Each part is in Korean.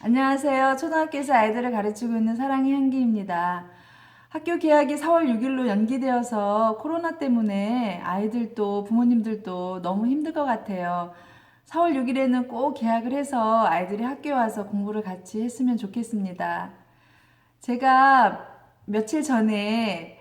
안녕하세요. 초등학교에서 아이들을 가르치고 있는 사랑의 향기입니다. 학교 개학이 4월 6일로 연기되어서 코로나 때문에 아이들도 부모님들도 너무 힘들 것 같아요. 4월 6일에는 꼭 개학을 해서 아이들이 학교에 와서 공부를 같이 했으면 좋겠습니다. 제가 며칠 전에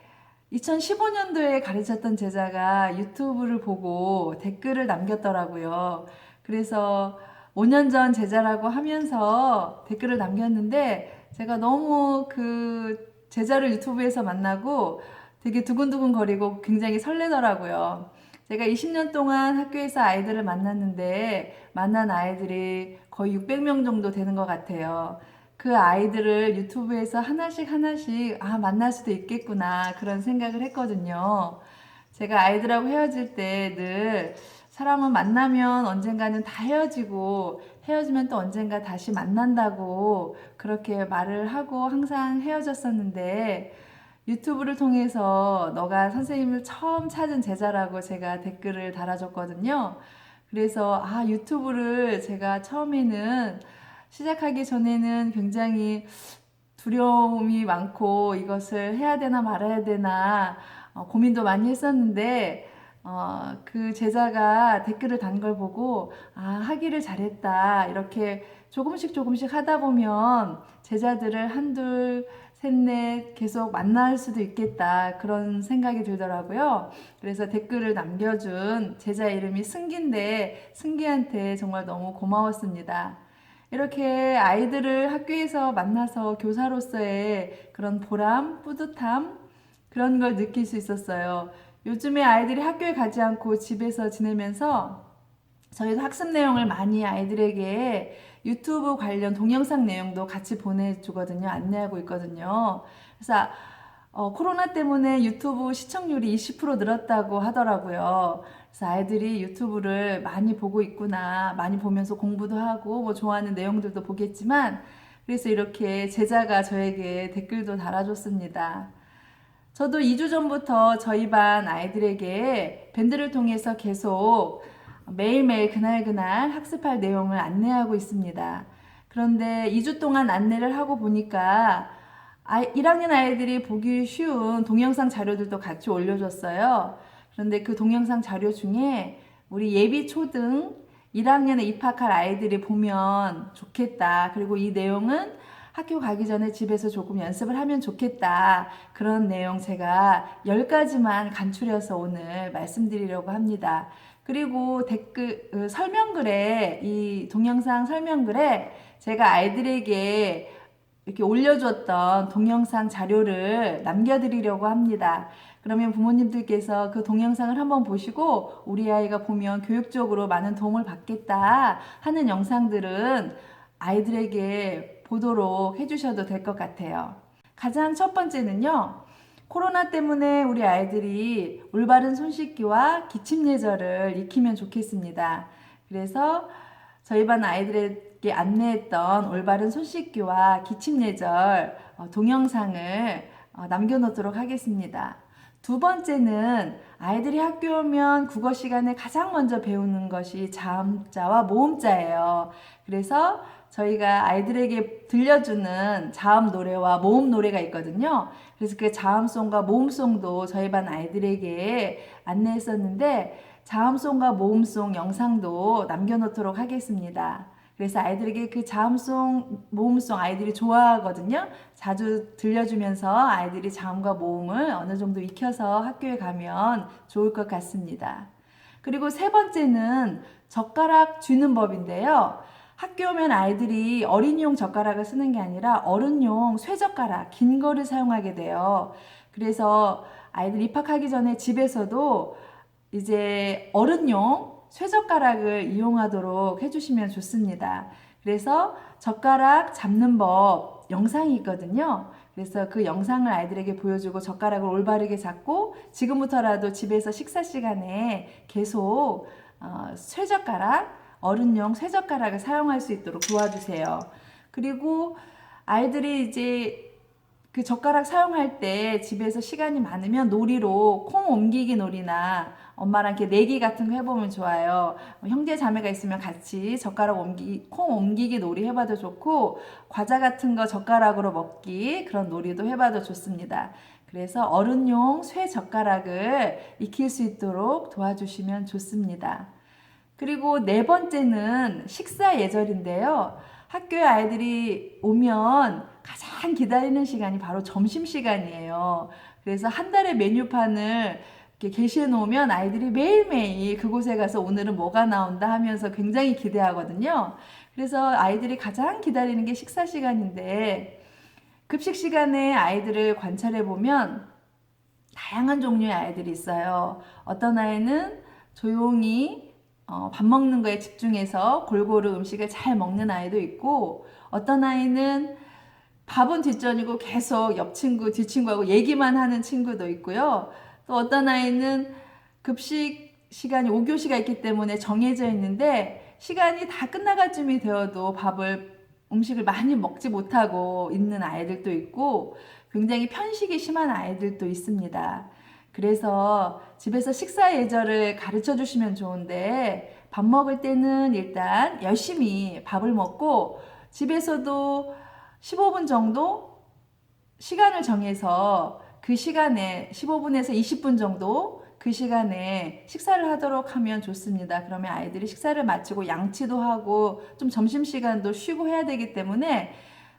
2015년도에 가르쳤던 제자가 유튜브를 보고 댓글을 남겼더라고요. 그래서 5년 전 제자라고 하면서 댓글을 남겼는데 제가 너무 그 제자를 유튜브에서 만나고 되게 두근두근 거리고 굉장히 설레더라고요. 제가 20년 동안 학교에서 아이들을 만났는데 만난 아이들이 거의 600명 정도 되는 것 같아요. 그 아이들을 유튜브에서 하나씩 하나씩 만날 수도 있겠구나 그런 생각을 했거든요. 제가 아이들하고 헤어질 때 늘 사람은 만나면 언젠가는 다 헤어지고 헤어지면 또 언젠가 다시 만난다고 그렇게 말을 하고 항상 헤어졌었는데 유튜브를 통해서 너가 선생님을 처음 찾은 제자라고 제가 댓글을 달아줬거든요. 그래서 유튜브를 제가 처음에는 시작하기 전에는 굉장히 두려움이 많고 이것을 해야 되나 말아야 되나 고민도 많이 했었는데 그 제자가 댓글을 단 걸 보고 하기를 잘했다 이렇게 조금씩 하다 보면 제자들을 한둘 셋넷 계속 만날 수도 있겠다 그런 생각이 들더라고요. 그래서 댓글을 남겨준 제자 이름이 승기인데 승기한테 정말 너무 고마웠습니다. 이렇게 아이들을 학교에서 만나서 교사로서의 그런 보람, 뿌듯함, 그런 걸 느낄 수 있었어요. 요즘에 아이들이 학교에 가지 않고 집에서 지내면서 저희도 학습 내용을 많이 아이들에게 유튜브 관련 동영상 내용도 같이 보내주거든요. 안내하고 있거든요. 그래서 코로나 때문에 유튜브 시청률이 20% 늘었다고 하더라고요. 그래서 아이들이 유튜브를 많이 보고 있구나. 많이 보면서 공부도 하고 뭐 좋아하는 내용들도 보겠지만 그래서 이렇게 제자가 저에게 댓글도 달아줬습니다. 저도 2주 전부터 저희 반 아이들에게 밴드를 통해서 계속 매일매일 그날그날 학습할 내용을 안내하고 있습니다. 그런데 2주 동안 안내를 하고 보니까 1학년 아이들이 보기 쉬운 동영상 자료들도 같이 올려줬어요. 그런데 그 동영상 자료 중에 우리 예비 초등 1학년에 입학할 아이들이 보면 좋겠다. 그리고 이 내용은 학교 가기 전에 집에서 조금 연습을 하면 좋겠다. 그런 내용 제가 10가지만 간추려서 오늘 말씀드리려고 합니다. 그리고 댓글, 설명글에, 이 동영상 설명글에 제가 아이들에게 이렇게 올려줬던 동영상 자료를 남겨드리려고 합니다. 그러면 부모님들께서 그 동영상을 한번 보시고 우리 아이가 보면 교육적으로 많은 도움을 받겠다 하는 영상들은 아이들에게 보도록 해주셔도 될 것 같아요. 가장 첫 번째는요. 코로나 때문에 우리 아이들이 올바른 손 씻기와 기침 예절을 익히면 좋겠습니다. 그래서 저희 반 아이들에게 안내했던 올바른 손 씻기와 기침 예절 동영상을 남겨놓도록 하겠습니다. 두 번째는 아이들이 학교 오면 국어 시간에 가장 먼저 배우는 것이 자음자와 모음자예요. 그래서 저희가 아이들에게 들려주는 자음 노래와 모음 노래가 있거든요. 그래서 그 자음송과 모음송도 저희 반 아이들에게 안내했었는데 자음송과 모음송 영상도 남겨놓도록 하겠습니다. 그래서 아이들에게 그 자음송, 모음송 아이들이 좋아하거든요. 자주 들려주면서 아이들이 자음과 모음을 어느 정도 익혀서 학교에 가면 좋을 것 같습니다. 그리고 세 번째는 젓가락 쥐는 법인데요. 학교 오면 아이들이 어린이용 젓가락을 쓰는 게 아니라 어른용 쇠젓가락, 긴 거를 사용하게 돼요. 그래서 아이들 입학하기 전에 집에서도 이제 어른용 쇠젓가락을 이용하도록 해주시면 좋습니다. 그래서 젓가락 잡는 법 영상이 있거든요. 그래서 그 영상을 아이들에게 보여주고 젓가락을 올바르게 잡고 지금부터라도 집에서 식사 시간에 계속 쇠젓가락, 어른용 쇠젓가락을 사용할 수 있도록 도와주세요. 그리고 아이들이 이제 그 젓가락 사용할 때 집에서 시간이 많으면 놀이로 콩 옮기기 놀이나 엄마랑 이렇게 내기 같은 거 해보면 좋아요. 형제 자매가 있으면 같이 젓가락 콩 옮기기 놀이 해봐도 좋고, 과자 같은 거 젓가락으로 먹기 그런 놀이도 해봐도 좋습니다. 그래서 어른용 쇠 젓가락을 익힐 수 있도록 도와주시면 좋습니다. 그리고 네 번째는 식사 예절인데요. 학교에 아이들이 오면 가장 기다리는 시간이 바로 점심시간이에요. 그래서 한 달의 메뉴판을 이렇게 게시해 놓으면 아이들이 매일매일 그곳에 가서 오늘은 뭐가 나온다 하면서 굉장히 기대하거든요. 그래서 아이들이 가장 기다리는 게 식사 시간인데, 급식 시간에 아이들을 관찰해 보면 다양한 종류의 아이들이 있어요. 어떤 아이는 조용히 밥 먹는 거에 집중해서 골고루 음식을 잘 먹는 아이도 있고, 어떤 아이는 밥은 뒷전이고 계속 옆 친구, 뒷친구하고 얘기만 하는 친구도 있고요. 또 어떤 아이는 급식 시간이 5교시가 있기 때문에 정해져 있는데 시간이 다 끝나갈 쯤이 되어도 음식을 많이 먹지 못하고 있는 아이들도 있고, 굉장히 편식이 심한 아이들도 있습니다. 그래서 집에서 식사 예절을 가르쳐 주시면 좋은데, 밥 먹을 때는 일단 열심히 밥을 먹고 집에서도 15분 정도 시간을 정해서 그 시간에 15분에서 20분 정도 그 시간에 식사를 하도록 하면 좋습니다. 그러면 아이들이 식사를 마치고 양치도 하고 좀 점심시간도 쉬고 해야 되기 때문에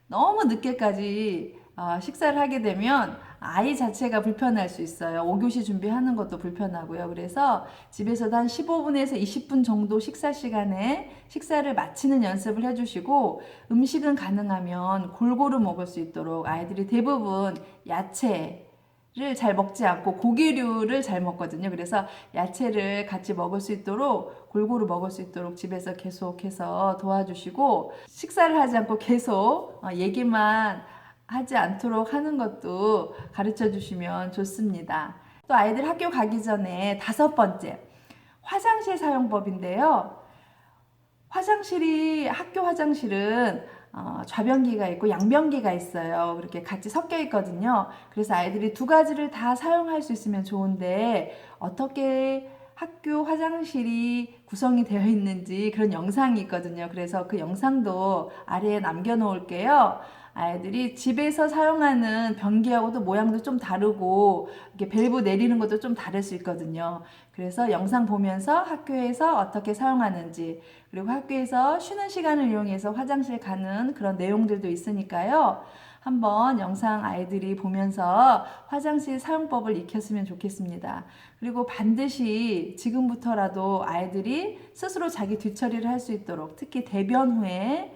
너무 늦게까지 식사를 하게 되면 아이 자체가 불편할 수 있어요. 5교시 준비하는 것도 불편하고요. 그래서 집에서도 한 15분에서 20분 정도 식사 시간에 식사를 마치는 연습을 해주시고, 음식은 가능하면 골고루 먹을 수 있도록, 아이들이 대부분 야채를 잘 먹지 않고 고기류를 잘 먹거든요. 그래서 야채를 같이 먹을 수 있도록, 골고루 먹을 수 있도록 집에서 계속해서 도와주시고, 식사를 하지 않고 계속 얘기만 하지 않도록 하는 것도 가르쳐 주시면 좋습니다. 또 아이들 학교 가기 전에 다섯 번째, 화장실 사용법인데요. 학교 화장실은 좌변기가 있고 양변기가 있어요. 그렇게 같이 섞여 있거든요. 그래서 아이들이 두 가지를 다 사용할 수 있으면 좋은데, 어떻게 학교 화장실이 구성이 되어 있는지 그런 영상이 있거든요. 그래서 그 영상도 아래에 남겨 놓을게요. 아이들이 집에서 사용하는 변기하고도 모양도 좀 다르고 이렇게 밸브 내리는 것도 좀 다를 수 있거든요. 그래서 영상 보면서 학교에서 어떻게 사용하는지, 그리고 학교에서 쉬는 시간을 이용해서 화장실 가는 그런 내용들도 있으니까요. 한번 영상 아이들이 보면서 화장실 사용법을 익혔으면 좋겠습니다. 그리고 반드시 지금부터라도 아이들이 스스로 자기 뒤처리를 할 수 있도록, 특히 대변 후에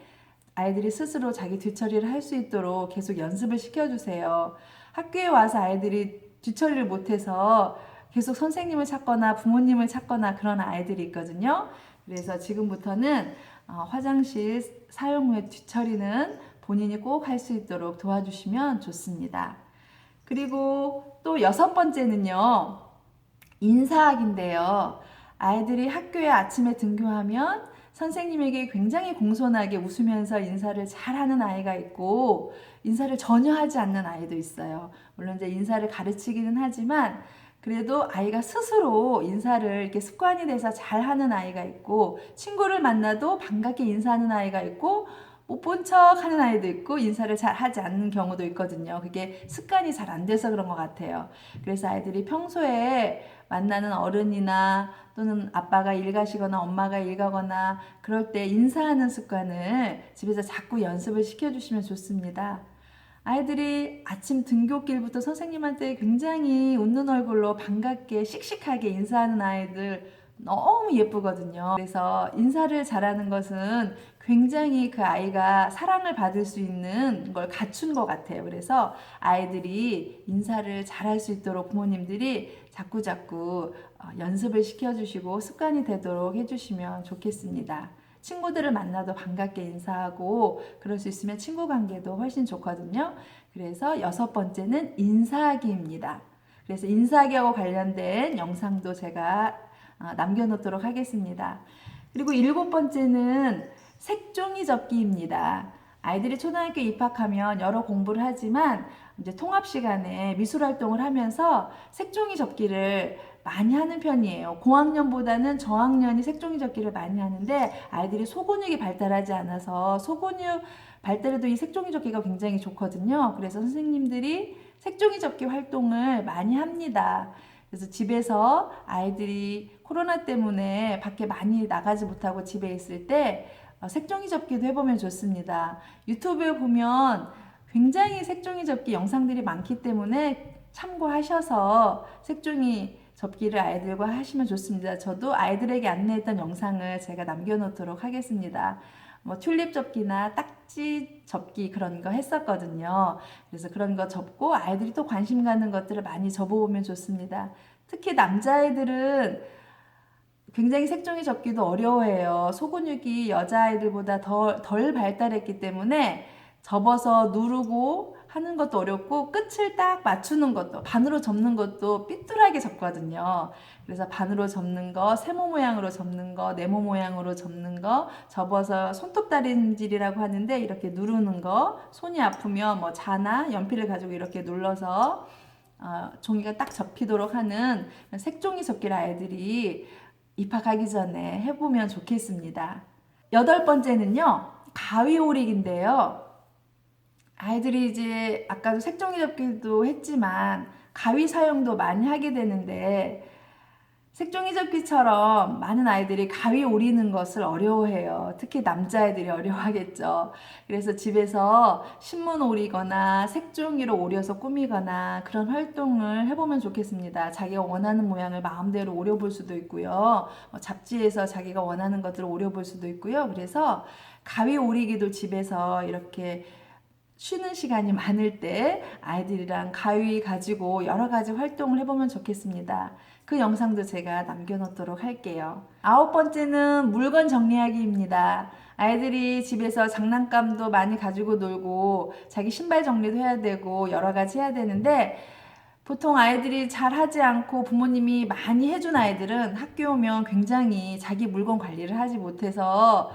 아이들이 스스로 자기 뒤처리를 할 수 있도록 계속 연습을 시켜주세요. 학교에 와서 아이들이 뒤처리를 못해서 계속 선생님을 찾거나 부모님을 찾거나 그런 아이들이 있거든요. 그래서 지금부터는 화장실 사용 후에 뒤처리는 본인이 꼭 할 수 있도록 도와주시면 좋습니다. 그리고 또 여섯 번째는요, 인사학인데요. 아이들이 학교에 아침에 등교하면 선생님에게 굉장히 공손하게 웃으면서 인사를 잘하는 아이가 있고, 인사를 전혀 하지 않는 아이도 있어요. 물론 이제 인사를 가르치기는 하지만 그래도 아이가 스스로 인사를 이렇게 습관이 돼서 잘하는 아이가 있고, 친구를 만나도 반갑게 인사하는 아이가 있고, 못 본 척 하는 아이도 있고, 인사를 잘 하지 않는 경우도 있거든요. 그게 습관이 잘 안 돼서 그런 것 같아요. 그래서 아이들이 평소에 만나는 어른이나 또는 아빠가 일 가시거나 엄마가 일 가거나 그럴 때 인사하는 습관을 집에서 자꾸 연습을 시켜주시면 좋습니다. 아이들이 아침 등굣길부터 선생님한테 굉장히 웃는 얼굴로 반갑게 씩씩하게 인사하는 아이들 너무 예쁘거든요. 그래서 인사를 잘하는 것은 굉장히 그 아이가 사랑을 받을 수 있는 걸 갖춘 것 같아요. 그래서 아이들이 인사를 잘할 수 있도록 부모님들이 자꾸자꾸 연습을 시켜주시고 습관이 되도록 해주시면 좋겠습니다. 친구들을 만나도 반갑게 인사하고 그럴 수 있으면 친구 관계도 훨씬 좋거든요. 그래서 여섯 번째는 인사하기입니다. 그래서 인사하기하고 관련된 영상도 제가 남겨놓도록 하겠습니다. 그리고 일곱 번째는 색종이 접기입니다. 아이들이 초등학교 입학하면 여러 공부를 하지만 이제 통합 시간에 미술 활동을 하면서 색종이 접기를 많이 하는 편이에요. 고학년보다는 저학년이 색종이 접기를 많이 하는데 아이들이 소근육이 발달하지 않아서 소근육 발달에도 이 색종이 접기가 굉장히 좋거든요. 그래서 선생님들이 색종이 접기 활동을 많이 합니다. 그래서 집에서 아이들이 코로나 때문에 밖에 많이 나가지 못하고 집에 있을 때 색종이 접기도 해보면 좋습니다. 유튜브에 보면 굉장히 색종이 접기 영상들이 많기 때문에 참고하셔서 색종이 접기를 아이들과 하시면 좋습니다. 저도 아이들에게 안내했던 영상을 제가 남겨놓도록 하겠습니다. 뭐 튤립 접기나 딱지 접기 그런 거 했었거든요. 그래서 그런 거 접고 아이들이 또 관심 가는 것들을 많이 접어보면 좋습니다. 특히 남자아이들은 굉장히 색종이 접기도 어려워해요. 소근육이 여자아이들보다 덜 발달했기 때문에 접어서 누르고 하는 것도 어렵고 끝을 딱 맞추는 것도 반으로 접는 것도 삐뚤하게 접거든요. 그래서 반으로 접는 거, 세모 모양으로 접는 거, 네모 모양으로 접는 거, 접어서 손톱 다림질이라고 하는데 이렇게 누르는 거, 손이 아프면 뭐 자나 연필을 가지고 이렇게 눌러서 종이가 딱 접히도록 하는 색종이 접기를 아이들이 입학하기 전에 해보면 좋겠습니다. 8번째는요, 가위 오리기인데요. 아이들이 이제 아까도 색종이 접기도 했지만 가위 사용도 많이 하게 되는데 색종이 접기처럼 많은 아이들이 가위 오리는 것을 어려워해요. 특히 남자아이들이 어려워하겠죠. 그래서 집에서 신문 오리거나 색종이로 오려서 꾸미거나 그런 활동을 해보면 좋겠습니다. 자기가 원하는 모양을 마음대로 오려볼 수도 있고요. 잡지에서 자기가 원하는 것들을 오려볼 수도 있고요. 그래서 가위 오리기도 집에서 이렇게 쉬는 시간이 많을 때 아이들이랑 가위 가지고 여러 가지 활동을 해보면 좋겠습니다. 그 영상도 제가 남겨놓도록 할게요. 9번째는 물건 정리하기입니다. 아이들이 집에서 장난감도 많이 가지고 놀고 자기 신발 정리도 해야 되고 여러 가지 해야 되는데 보통 아이들이 잘 하지 않고 부모님이 많이 해준 아이들은 학교 오면 굉장히 자기 물건 관리를 하지 못해서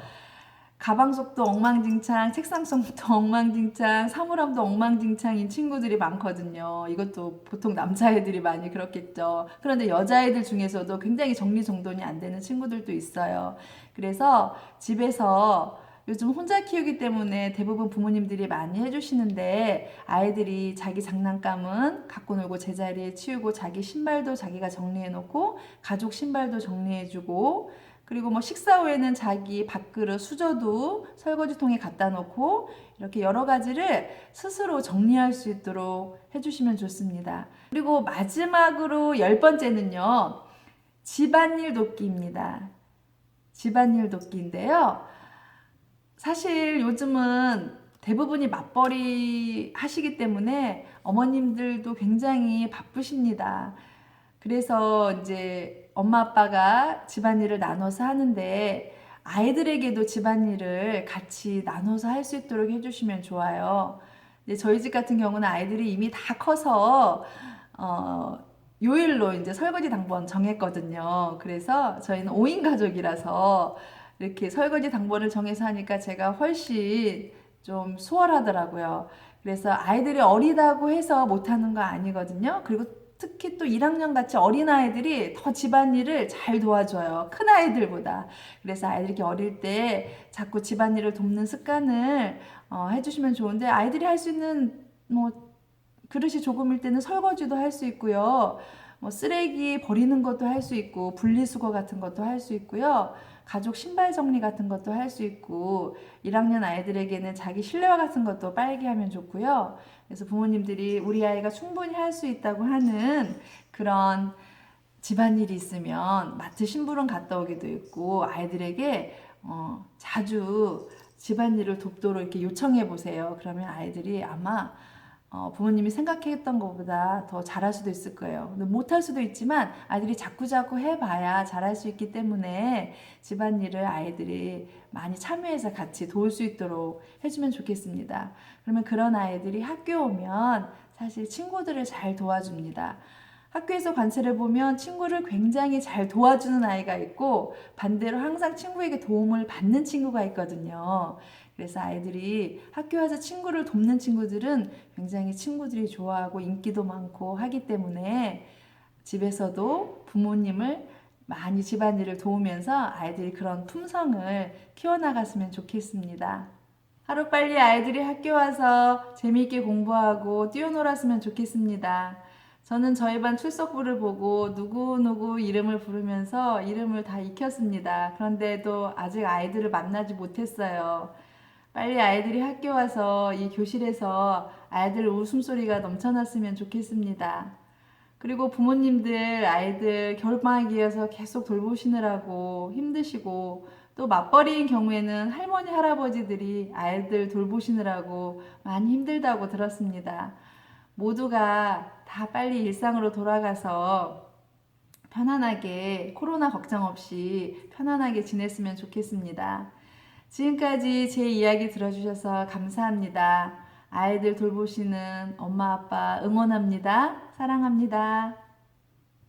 가방 속도 엉망진창, 책상 속도 엉망진창, 사물함도 엉망진창인 친구들이 많거든요. 이것도 보통 남자애들이 많이 그렇겠죠. 그런데 여자애들 중에서도 굉장히 정리정돈이 안 되는 친구들도 있어요. 그래서 집에서 요즘 혼자 키우기 때문에 대부분 부모님들이 많이 해주시는데 아이들이 자기 장난감은 갖고 놀고 제자리에 치우고 자기 신발도 자기가 정리해놓고 가족 신발도 정리해주고 그리고 뭐 식사 후에는 자기 밥그릇, 수저도 설거지통에 갖다 놓고 이렇게 여러 가지를 스스로 정리할 수 있도록 해주시면 좋습니다. 그리고 마지막으로 10번째는요. 집안일 돕기입니다. 집안일 돕기인데요. 사실 요즘은 대부분이 맞벌이 하시기 때문에 어머님들도 굉장히 바쁘십니다. 그래서 이제 엄마 아빠가 집안일을 나눠서 하는데 아이들에게도 집안일을 같이 나눠서 할 수 있도록 해주시면 좋아요. 이제 저희 집 같은 경우는 아이들이 이미 다 커서 요일로 이제 설거지 당번 정했거든요. 그래서 저희는 5인 가족이라서 이렇게 설거지 당번을 정해서 하니까 제가 훨씬 좀 수월하더라고요. 그래서 아이들이 어리다고 해서 못하는 거 아니거든요. 그리고 특히 또 1학년 같이 어린아이들이 더 집안일을 잘 도와줘요. 큰아이들보다. 그래서 아이들이 이렇게 어릴 때 자꾸 집안일을 돕는 습관을 해주시면 좋은데 아이들이 할 수 있는 뭐 그릇이 조금일 때는 설거지도 할 수 있고요. 뭐 쓰레기 버리는 것도 할 수 있고 분리수거 같은 것도 할 수 있고요. 가족 신발 정리 같은 것도 할 수 있고 1학년 아이들에게는 자기 실내화 같은 것도 빨게 하면 좋고요. 그래서 부모님들이 우리 아이가 충분히 할 수 있다고 하는 그런 집안일이 있으면 마트 심부름 갔다 오기도 있고 아이들에게 자주 집안일을 돕도록 이렇게 요청해 보세요. 그러면 아이들이 아마 부모님이 생각했던 것보다 더 잘할 수도 있을 거예요. 근데 못할 수도 있지만 아이들이 자꾸자꾸 해봐야 잘할 수 있기 때문에 집안일을 아이들이 많이 참여해서 같이 도울 수 있도록 해주면 좋겠습니다. 그러면 그런 아이들이 학교 오면 사실 친구들을 잘 도와줍니다. 학교에서 관찰해 보면 친구를 굉장히 잘 도와주는 아이가 있고 반대로 항상 친구에게 도움을 받는 친구가 있거든요. 그래서 아이들이 학교 와서 친구를 돕는 친구들은 굉장히 친구들이 좋아하고 인기도 많고 하기 때문에 집에서도 부모님을 많이 집안일을 도우면서 아이들이 그런 품성을 키워나갔으면 좋겠습니다. 하루빨리 아이들이 학교 와서 재미있게 공부하고 뛰어놀았으면 좋겠습니다. 저는 저희 반 출석부를 보고 누구누구 이름을 부르면서 이름을 다 익혔습니다. 그런데도 아직 아이들을 만나지 못했어요. 빨리 아이들이 학교 와서 이 교실에서 아이들 웃음소리가 넘쳐났으면 좋겠습니다. 그리고 부모님들 아이들 겨울방학이어서 계속 돌보시느라고 힘드시고 또 맞벌이인 경우에는 할머니 할아버지들이 아이들 돌보시느라고 많이 힘들다고 들었습니다. 모두가 다 빨리 일상으로 돌아가서 편안하게 코로나 걱정 없이 편안하게 지냈으면 좋겠습니다. 지금까지 제 이야기 들어주셔서 감사합니다. 아이들 돌보시는 엄마 아빠 응원합니다. 사랑합니다.